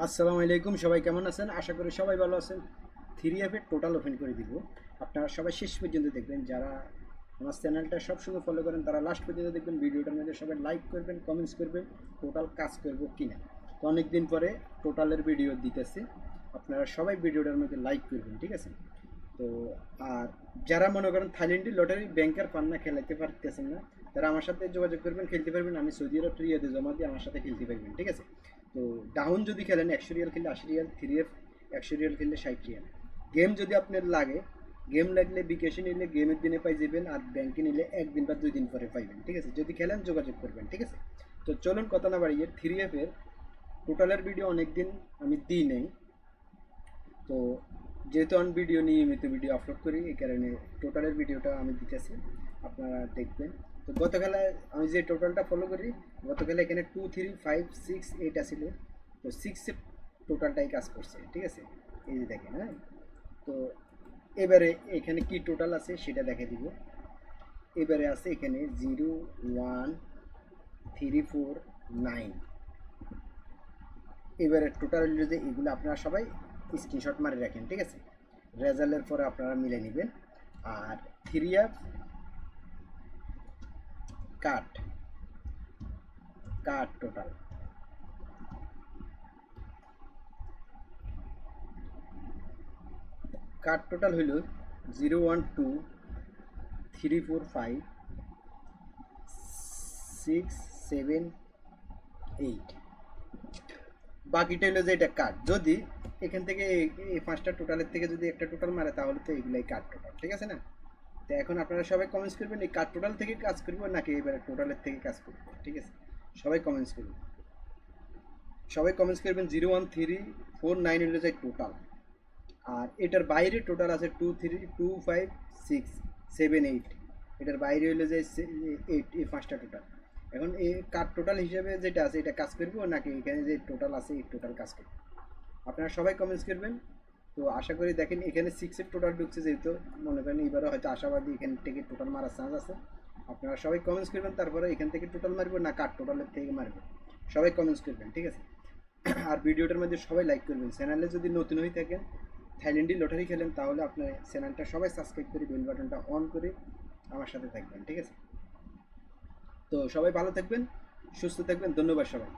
আসসালামু আলাইকুম, সবাই কেমন আছেন? আশা করি সবাই ভালো আছেন। থ্রি এফের টোটাল ওপেন করে দিব। আপনারা সবাই শেষ পর্যন্ত দেখবেন। যারা আমার চ্যানেলটা সবসময় ফলো করেন তারা লাস্ট পর্যন্ত দেখবেন। ভিডিওটার মধ্যে সবাই লাইক করবেন, কমেন্টস করবেন টোটাল কাজ করব কিনা। তো অনেক দিন পরে টোটালের ভিডিও দিতেছি, আপনারা সবাই ভিডিওটার মধ্যে লাইক করবেন, ঠিক আছে? তো আর যারা মনে করেন থাইল্যান্ডের লটারি ব্যাংকার পান না, খেলাতে পারতেছেন না, তারা আমার সাথে যোগাযোগ করবেন, খেলতে পারবেন। আমি সৌদি আরব রিয়াদে জমা দিয়ে আমার সাথে খেলতে পারবেন, ঠিক আছে? তো ডাউন যদি খেলেন 100 রিয়াল খেললে 80 রিয়াল, থ্রি এফ 100 রিয়াল খেললে 60 রিয়াল। গেম যদি আপনার লাগে, গেম লাগলে বিকাশে নিলে গেমের দিনে পাই যাবেন, আর ব্যাংকে নিলে একদিন বা 2 দিন পরে পাইবেন, ঠিক আছে? যদি খেলেন যোগাযোগ করবেন, ঠিক আছে? তো চলুন কথা না বাড়িয়ে থ্রি এফের টোটালের ভিডিও অনেক দিন আমি দিই নেই। তো যেহেতু আমি নিয়মিত ভিডিও আপলোড করি, এই কারণে টোটালের ভিডিওটা আমি দিতেছি, আপনারা দেখবেন। তো গতকালে আমি যে টোটালটা ফলো করি, গতকালে এখানে 2 3 5 6 8 আসিল। তো সিক্সের টোটালটাই কাজ করছে, ঠিক আছে? এই যে দেখেন, হ্যাঁ। তো এবারে এখানে কি টোটাল আছে সেটা দেখে দিব। এবারে আছে এখানে 0 1 3 4 9। এবারে টোটাল যে এগুলো আপনারা সবাই স্ক্রিনশট মারে রাখেন, ঠিক আছে? রেজাল্টের পরে আপনারা মিলে নেবেন। আর থ্রি এফ কাট কাট টোটাল কাট টোটাল হইল 0 1 2 3 4 5 6 7 8। বাকিটা হলো যে এটা কাট। যদি এখান থেকে এই পাঁচটা টোটালের থেকে যদি একটা টোটাল মারে তাহলে তো এগুলাই কাট টোটাল, ঠিক আছে না? তো এখন আপনারা সবাই কমেন্টস করবেন এই কাট টোটাল থেকে কাজ করবো নাকি এবারে টোটালের থেকে কাজ করবো, ঠিক আছে? সবাই কমেন্টস করবেন, সবাই কমেন্টস করবেন। 0 1 3 4 9 হলে যায় টোটাল। আর এটার বাইরে টোটাল আছে 2 3 2 5 6 7 8। এটার বাইরে হলে যে 8, এই পাঁচটা টোটাল। এখন এই কাট টোটাল হিসেবে যেটা আছে এটা কাজ করবো নাকি এখানে যে টোটাল আছে এই টোটাল কাজ করবো, আপনারা সবাই কমেন্টস করবেন। তো আশা করি দেখেন এখানে সিক্সের টোটাল ঢুকছে, যেহেতু মনে করেন এবারও হয়তো আশাবাদী এখান থেকে টোটাল মারার চান্স আছে। আপনারা সবাই কমেন্টস করবেন, তারপরে এখান থেকে টোটাল মারবো না কাট টোটালের থেকে মারবো, সবাই কমেন্টস করবেন, ঠিক আছে? আর ভিডিওটার মধ্যে সবাই লাইক করবেন। চ্যানেলে যদি নতুন হয়ে থাকেন, থাইল্যান্ডি লটারি খেলেন, তাহলে আপনার চ্যানেলটা সবাই সাবস্ক্রাইব করে বেল বাটনটা অন করে আমার সাথে থাকবেন, ঠিক আছে? তো সবাই ভালো থাকবেন, সুস্থ থাকবেন। ধন্যবাদ সবাই।